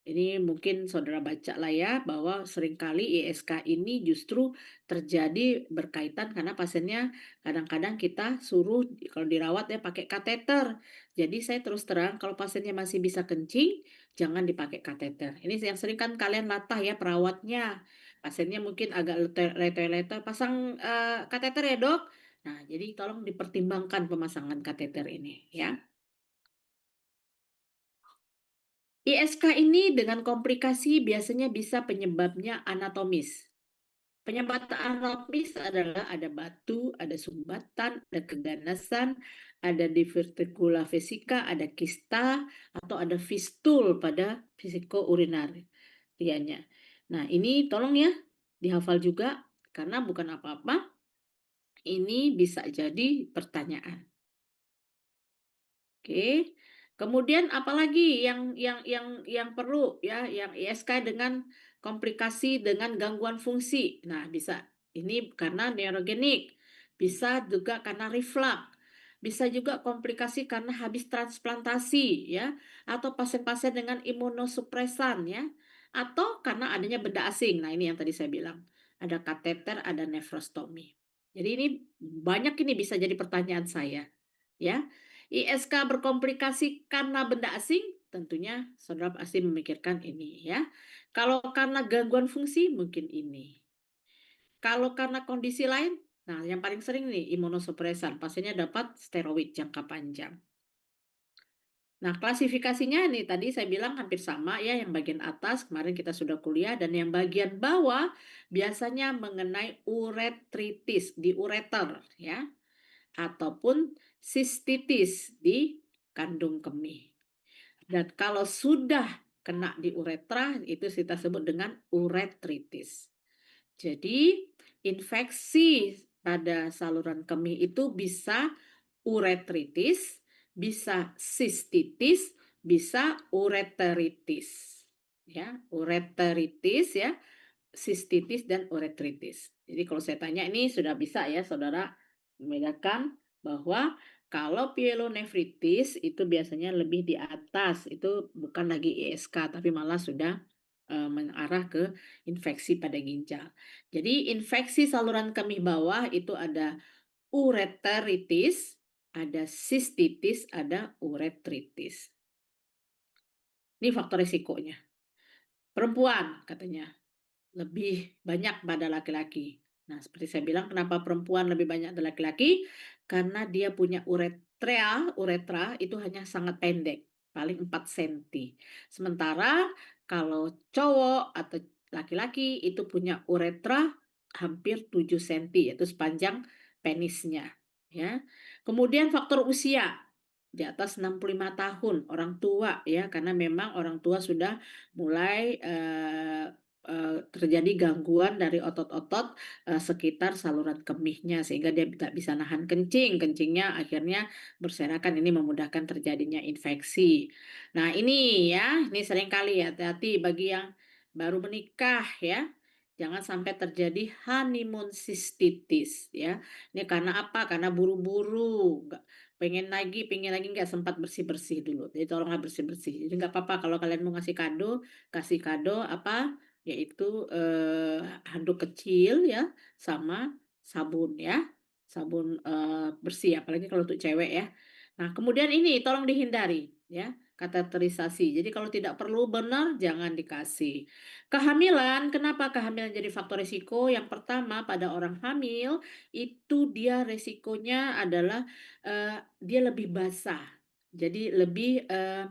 Ini mungkin saudara baca lah ya, bahwa seringkali ISK ini justru terjadi berkaitan karena pasiennya kadang-kadang kita suruh kalau dirawat ya pakai kateter. Jadi saya terus terang kalau pasiennya masih bisa kencing, jangan dipakai kateter. Ini yang sering kan kalian latah ya perawatnya. Pasiennya mungkin agak letoi-letoi, "Pasang, kateter ya, Dok." Nah, jadi tolong dipertimbangkan pemasangan kateter ini ya. ISK ini dengan komplikasi biasanya bisa penyebabnya anatomis. Penyebab anatomis adalah ada batu, ada sumbatan, ada keganasan, ada divertikula vesika, ada kista, atau ada fistul pada vesiko-urinarianya. Nah, ini tolong ya dihafal juga karena bukan apa-apa, ini bisa jadi pertanyaan. Oke. Kemudian apalagi yang perlu ya, yang ISK dengan komplikasi dengan gangguan fungsi. Nah, bisa ini karena neurogenik, bisa juga karena reflux, bisa juga komplikasi karena habis transplantasi ya, atau pasien-pasien dengan imunosupresan ya, atau karena adanya benda asing. Nah, ini yang tadi saya bilang, ada kateter, ada nefrostomi. Jadi ini banyak ini bisa jadi pertanyaan saya ya. ISK berkomplikasi karena benda asing, tentunya saudara pasti memikirkan ini ya. Kalau karena gangguan fungsi mungkin ini. Kalau karena kondisi lain, nah yang paling sering nih imunosupresan, pasiennya dapat steroid jangka panjang. Nah, klasifikasinya nih tadi saya bilang hampir sama ya, yang bagian atas kemarin kita sudah kuliah dan yang bagian bawah biasanya mengenai uretritis di ureter ya, ataupun sistitis di kandung kemih. Dan kalau sudah kena di uretra, itu kita sebut dengan uretritis. Jadi, infeksi pada saluran kemih itu bisa uretritis, bisa sistitis, bisa ureteritis. Ya, ureteritis ya, sistitis dan uretritis. Jadi kalau saya tanya ini sudah bisa ya saudara membedakan bahwa kalau pyelonefritis itu biasanya lebih di atas, itu bukan lagi ISK tapi malah sudah mengarah ke infeksi pada ginjal. Jadi infeksi saluran kemih bawah itu ada ureteritis, ada sistitis, ada uretritis. Ini faktor risikonya. Perempuan katanya lebih banyak pada laki-laki. Nah, seperti saya bilang, kenapa perempuan lebih banyak dari laki-laki? Karena dia punya uretra itu hanya sangat pendek, paling 4 senti. Sementara kalau cowok atau laki-laki itu punya uretra hampir 7 senti, yaitu sepanjang penisnya. Ya. Kemudian faktor usia di atas 65 tahun orang tua ya, karena memang orang tua sudah mulai terjadi gangguan dari otot-otot sekitar saluran kemihnya sehingga dia tidak bisa nahan kencing, kencingnya akhirnya berserakan, ini memudahkan terjadinya infeksi. Nah, ini ya, ini sering kali ya, hati-hati bagi yang baru menikah ya. Jangan sampai terjadi honeymoon cystitis ya. Ini karena apa? Karena buru-buru, pengen lagi nggak sempat bersih-bersih dulu. Jadi tolonglah bersih-bersih. Jadi nggak apa-apa kalau kalian mau ngasih kado, kasih kado apa? Yaitu, handuk kecil ya, sama sabun ya, sabun, bersih apalagi kalau untuk cewek ya. Nah kemudian ini tolong dihindari ya, kateterisasi. Jadi kalau tidak perlu benar jangan dikasih. Kehamilan, kenapa kehamilan jadi faktor risiko? Yang pertama pada orang hamil, itu dia resikonya adalah, dia lebih basah. Jadi lebih, eee,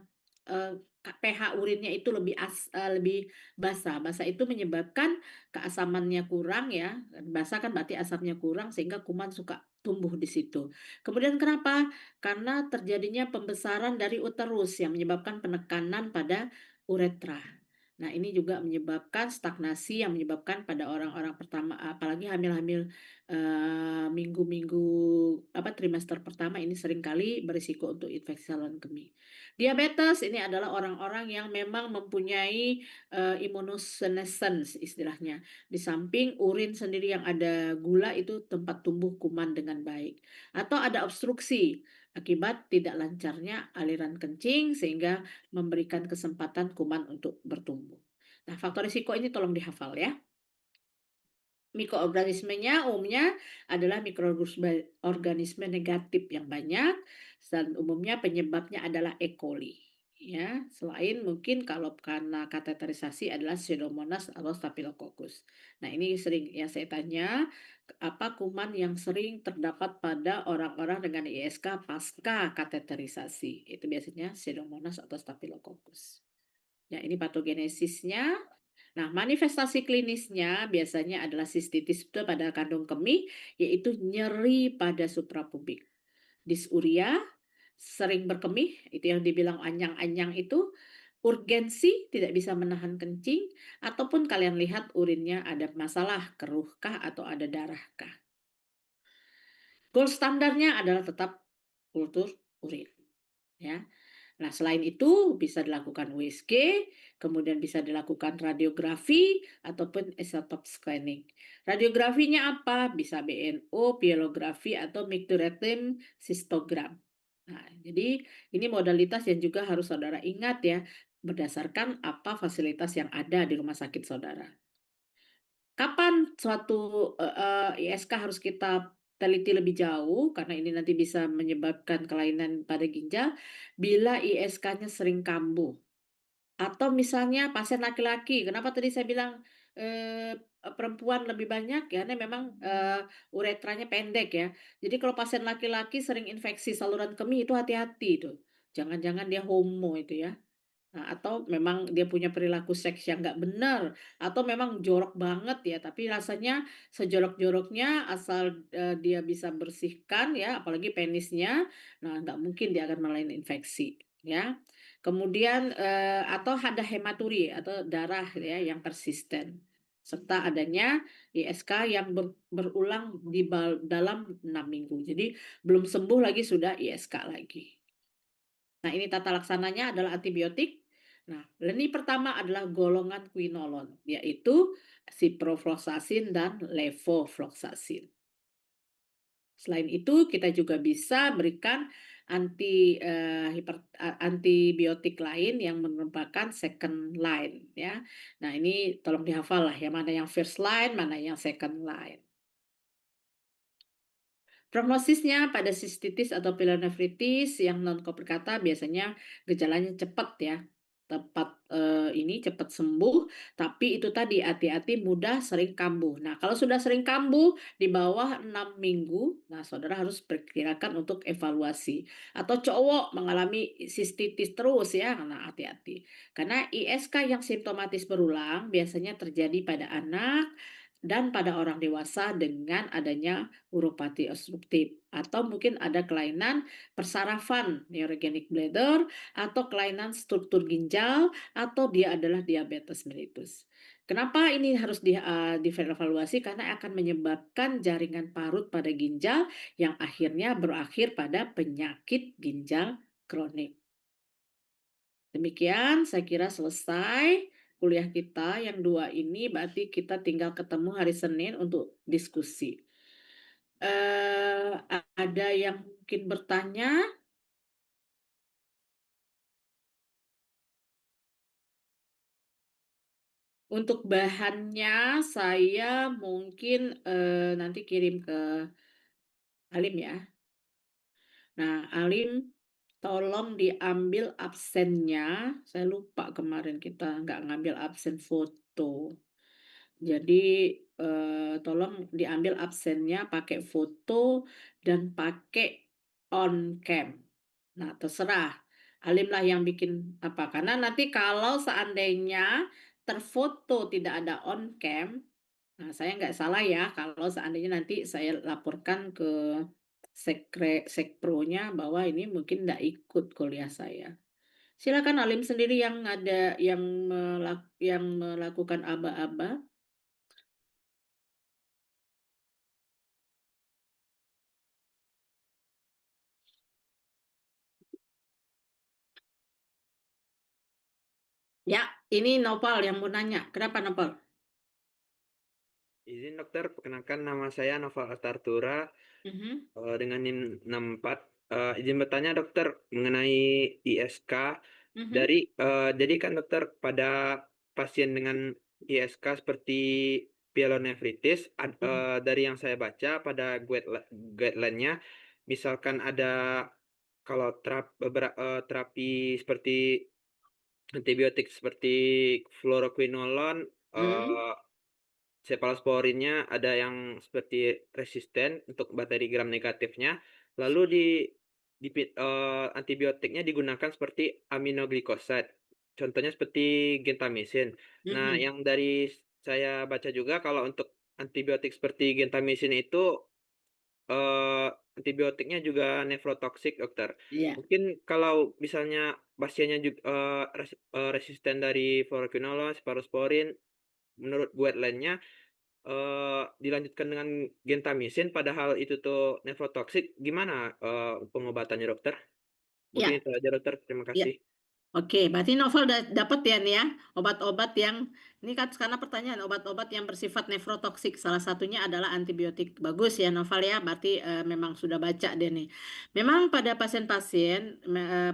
pH urinnya itu lebih basah. Basah itu menyebabkan keasamannya kurang ya, basah kan berarti asamnya kurang sehingga kuman suka tumbuh di situ. Kemudian kenapa? Karena terjadinya pembesaran dari uterus yang menyebabkan penekanan pada uretra. Nah, ini juga menyebabkan stagnasi yang menyebabkan pada orang-orang pertama apalagi hamil-hamil, minggu-minggu trimester pertama ini seringkali berisiko untuk infeksi saluran kemih. Diabetes ini adalah orang-orang yang memang mempunyai, immunosenescence istilahnya. Di samping urin sendiri yang ada gula itu tempat tumbuh kuman dengan baik. Atau ada obstruksi akibat tidak lancarnya aliran kencing sehingga memberikan kesempatan kuman untuk bertumbuh. Nah, faktor risiko ini tolong dihafal ya. Mikroorganismenya umumnya adalah mikroorganisme negatif yang banyak dan umumnya penyebabnya adalah E. coli. ya, selain mungkin kalau karena kateterisasi adalah Pseudomonas atau Staphylococcus. Nah, ini sering ya saya tanya, apa kuman yang sering terdapat pada orang-orang dengan ISK pasca kateterisasi? Itu biasanya Pseudomonas atau Staphylococcus. Ya, ini patogenesisnya. Nah, manifestasi klinisnya biasanya adalah sistitis pada kandung kemih, yaitu nyeri pada suprapubik. Disuria, sering berkemih, itu yang dibilang anyang-anyang itu, urgensi, tidak bisa menahan kencing, ataupun kalian lihat urinnya ada masalah, keruhkah atau ada darahkah. Gold standarnya adalah tetap kultur urin, ya. Nah, selain itu bisa dilakukan USG, kemudian bisa dilakukan radiografi ataupun isotop scanning. Radiografinya apa? Bisa BNO, pielography atau micturitim sistogram. Nah, jadi ini modalitas yang juga harus saudara ingat ya, berdasarkan apa fasilitas yang ada di rumah sakit saudara. Kapan suatu ISK harus kita teliti lebih jauh karena ini nanti bisa menyebabkan kelainan pada ginjal, bila ISK-nya sering kambuh. Atau misalnya pasien laki-laki, kenapa tadi saya bilang, perempuan lebih banyak, karena memang, uretranya pendek ya. Jadi kalau pasien laki-laki sering infeksi saluran kemih itu hati-hati tuh, jangan-jangan dia homo itu ya. Nah, atau memang dia punya perilaku seks yang nggak benar, atau memang jorok banget ya, tapi rasanya sejorok-joroknya asal, dia bisa bersihkan ya, apalagi penisnya, nah nggak mungkin dia akan melalui infeksi, ya. Kemudian, atau ada hematuri atau darah ya yang persisten, serta adanya ISK yang berulang dalam 6 minggu. Jadi belum sembuh lagi sudah ISK lagi. Nah, ini tata laksananya adalah antibiotik. Nah, lini pertama adalah golongan quinolon, yaitu ciprofloxacin dan levofloxacin. Selain itu, kita juga bisa berikan antibiotik lain yang merupakan second line ya. Nah, ini tolong dihafal lah ya, mana yang first line, mana yang second line. Prognosisnya pada sistitis atau pielonefritis yang non komplikata biasanya gejalanya cepat ya, ini cepat sembuh, tapi itu tadi hati-hati mudah sering kambuh. Nah, kalau sudah sering kambuh di bawah 6 minggu, nah saudara harus perkirakan untuk evaluasi. Atau cowok mengalami sistitis terus ya, nah hati-hati. Karena ISK yang simptomatis berulang biasanya terjadi pada anak dan pada orang dewasa dengan adanya uropati obstruktif atau mungkin ada kelainan persarafan neurogenic bladder atau kelainan struktur ginjal atau dia adalah diabetes mellitus. Kenapa ini harus dievaluasi? Karena akan menyebabkan jaringan parut pada ginjal yang akhirnya berakhir pada penyakit ginjal kronik. Demikian saya kira selesai kuliah kita yang 2 ini, berarti kita tinggal ketemu hari Senin untuk diskusi. Ada yang mungkin bertanya? Untuk bahannya saya mungkin, nanti kirim ke Alim ya. Nah, Alim tolong diambil absennya, saya lupa kemarin kita nggak ngambil absen foto. Jadi, tolong diambil absennya pakai foto dan pakai on cam. Nah, terserah, Alimlah yang bikin apa, karena nanti kalau seandainya terfoto tidak ada on cam, nah saya nggak salah ya kalau seandainya nanti saya laporkan ke sekpronya bahwa ini mungkin nggak ikut kuliah saya. Silakan Alim sendiri yang ada yang melakukan aba-aba. Ya, ini Nopal yang mau nanya. Kenapa Nopal? Izin dokter, perkenalkan nama saya Noval Astartura Mhm, dengan NIM 64. Izin bertanya dokter mengenai ISK mhm, dari jadi kan dokter pada pasien dengan ISK seperti pielonefritis mhm. dari yang saya baca pada guideline-nya misalkan ada kalau terapi seperti antibiotik seperti fluoroquinolone, Mhm, cephalosporinnya ada yang seperti resisten untuk bakteri gram negatifnya, lalu antibiotiknya digunakan seperti aminoglycoside, contohnya seperti gentamicin. Nah, mhm. yang dari saya baca juga kalau untuk antibiotik seperti gentamicin itu, antibiotiknya juga nephrotoxic, Dokter. Iya, Mungkin kalau misalnya pasiennya resisten dari fluoroquinolone, cephalosporin, menurut guideline-nya dilanjutkan dengan gentamicin padahal itu tuh nephrotoxic, gimana, pengobatannya, Dokter? Mungkin iya, itu aja, Dokter, terima iya. kasih. Oke, berarti novel dapet ya nih ya, obat-obat yang ini kan karena pertanyaan obat-obat yang bersifat nefrotoksik, salah satunya adalah antibiotik. Bagus ya novel ya, berarti, memang sudah baca deh nih. Memang pada pasien-pasien,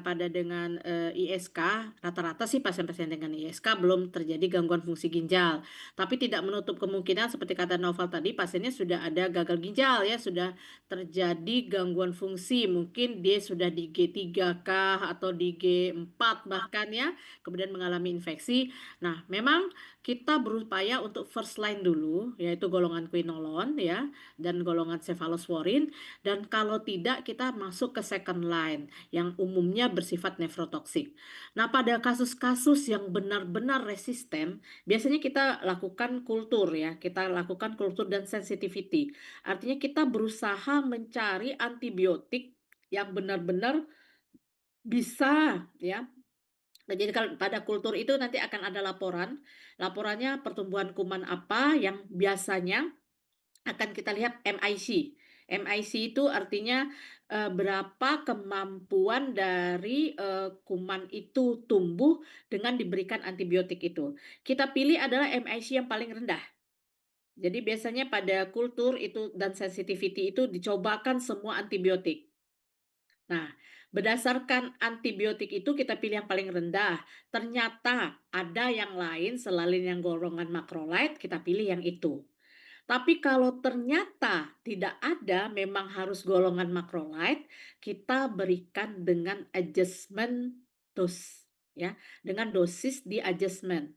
pada dengan, ISK, rata-rata sih pasien-pasien dengan ISK belum terjadi gangguan fungsi ginjal. Tapi tidak menutup kemungkinan seperti kata novel tadi, pasiennya sudah ada gagal ginjal ya, sudah terjadi gangguan fungsi, mungkin dia sudah di G3 kah atau di G4 bahkan ya, kemudian mengalami infeksi. Nah, memang kita berupaya untuk first line dulu, yaitu golongan quinolone ya, dan golongan cephalosporin, dan kalau tidak kita masuk ke second line yang umumnya bersifat nefrotoksik. Nah, pada kasus-kasus yang benar-benar resisten, biasanya kita lakukan kultur ya, kita lakukan kultur dan sensitivity. Artinya kita berusaha mencari antibiotik yang benar-benar bisa ya. Nah, jadi kalau pada kultur itu nanti akan ada laporan, laporannya pertumbuhan kuman apa yang biasanya akan kita lihat MIC. MIC itu artinya, berapa kemampuan dari, kuman itu tumbuh dengan diberikan antibiotik itu. Kita pilih adalah MIC yang paling rendah. Jadi biasanya pada kultur itu dan sensitivity itu dicobakan semua antibiotik. Nah, berdasarkan antibiotik itu kita pilih yang paling rendah. Ternyata ada yang lain selain yang golongan macrolide, kita pilih yang itu. Tapi kalau ternyata tidak ada, memang harus golongan macrolide, kita berikan dengan adjustment dose, ya, dengan dosis di adjustment.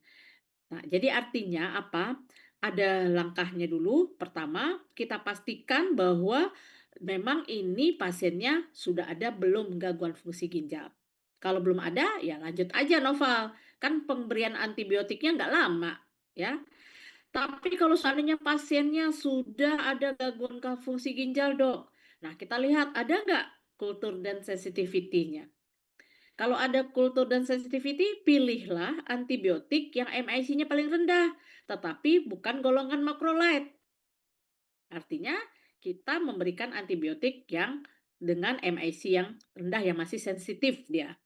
Nah, jadi artinya apa? Ada langkahnya dulu. Pertama, kita pastikan bahwa memang ini pasiennya sudah ada belum gangguan fungsi ginjal. Kalau belum ada, ya lanjut aja novel. Kan pemberian antibiotiknya nggak lama, ya. Tapi kalau seandainya pasiennya sudah ada gangguan fungsi ginjal, dok. Nah, kita lihat ada nggak kultur dan sensitivity-nya. Kalau ada kultur dan sensitivity, pilihlah antibiotik yang MIC-nya paling rendah, tetapi bukan golongan macrolide. Artinya, kita memberikan antibiotik yang dengan MIC yang rendah, yang masih sensitif dia.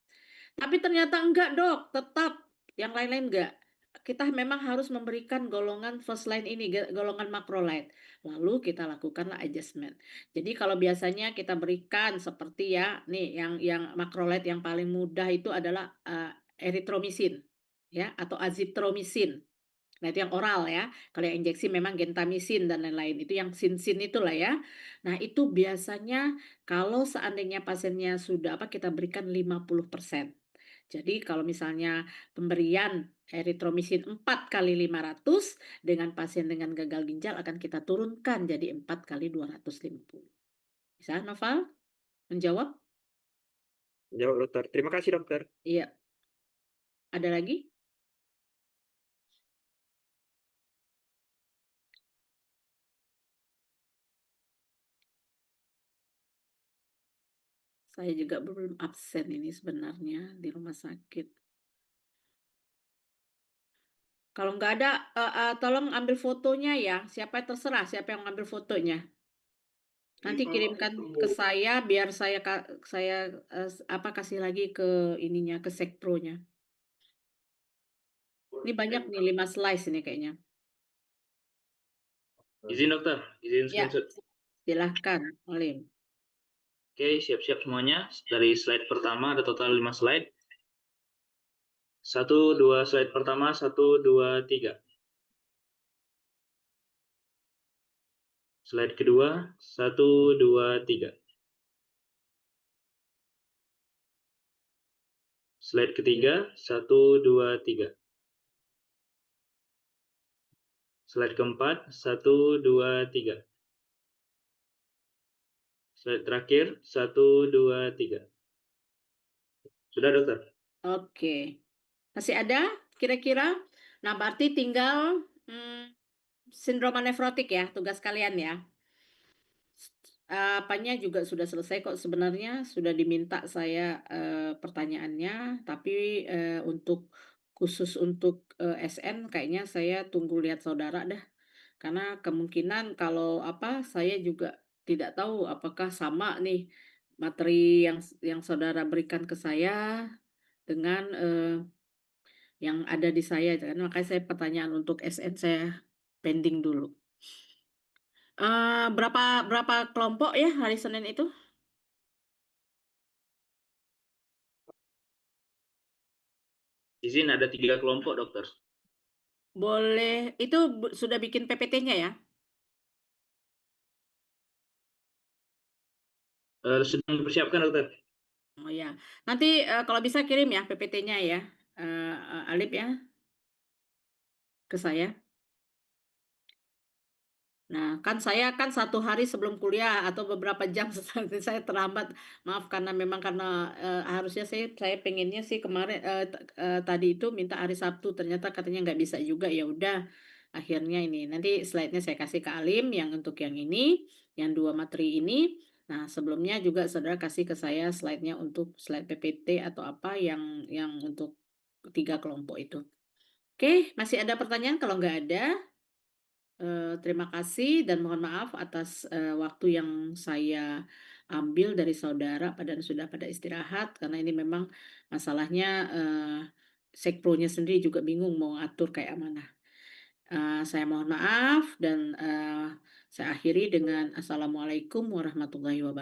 Tapi ternyata enggak, Dok, tetap yang lain-lain enggak. Kita memang harus memberikan golongan first line ini, golongan macrolide. Lalu kita lakukanlah adjustment. Jadi kalau biasanya kita berikan seperti ya, nih yang macrolide yang paling mudah itu adalah erythromycin ya atau azithromycin. Nah, itu yang oral ya. Kalau yang injeksi memang gentamicin dan lain-lain. Itu yang sin-sin itulah ya. Nah, itu biasanya kalau seandainya pasiennya sudah apa kita berikan 50%. Jadi kalau misalnya pemberian erythromycin 4 kali 500 dengan pasien dengan gagal ginjal akan kita turunkan jadi 4 kali 250. Bisa Noval menjawab? Jawab, Dokter. Terima kasih, Dokter. Iya. Ada lagi? Saya juga belum absen ini sebenarnya di rumah sakit. Kalau nggak ada, tolong ambil fotonya ya, terserah siapa yang ngambil fotonya. Nanti kirimkan ke saya biar saya, kasih lagi ke ininya, ke Sekpronya. Ini banyak nih 5 slice ini kayaknya. Izin dokter, izin Ya, screenshot. silahkan, Olim. Oke, siap-siap semuanya. Dari slide pertama ada total 5 slide. 1, 2 slide pertama, 1, 2, 3. Slide kedua, 1, 2, 3. Slide ketiga, 1, 2, 3. Slide keempat, 1, 2, 3. Slide terakhir, 1, 2, 3. Sudah, dokter? Oke. Masih ada kira-kira? Nah, berarti tinggal, sindroma nefrotik ya, tugas kalian ya? Apanya juga sudah selesai kok sebenarnya, sudah diminta saya, pertanyaannya, tapi, khusus untuk, SN kayaknya saya tunggu lihat saudara dah. Karena kemungkinan kalau apa, saya juga tidak tahu apakah sama nih materi yang saudara berikan ke saya dengan, yang ada di saya, kan makanya saya pertanyaan untuk SN saya pending dulu. Berapa berapa kelompok ya hari Senin itu? Izin ada 3 kelompok, dokter. Boleh itu sudah bikin PPT-nya ya? Sedang dipersiapkan, dokter. Oh ya, nanti, kalau bisa kirim ya PPT-nya ya, Alip ya, ke saya. Nah, kan saya kan 1 hari sebelum kuliah atau beberapa jam setelah itu saya terlambat. Maaf karena memang karena, harusnya saya pengennya sih kemarin, tadi itu minta hari Sabtu, ternyata katanya nggak bisa juga, ya udah akhirnya ini, nanti slide-nya saya kasih ke Alim yang untuk yang ini, yang 2 materi ini. Nah, sebelumnya juga saudara kasih ke saya slide-nya untuk slide PPT atau apa yang untuk 3 kelompok itu. Oke, masih ada pertanyaan? Kalau nggak ada, terima kasih dan mohon maaf atas, waktu yang saya ambil dari saudara sudah pada istirahat karena ini memang masalahnya, sekpronya sendiri juga bingung mau atur kayak mana. Saya mohon maaf dan, saya akhiri dengan assalamualaikum warahmatullahi wabarakatuh.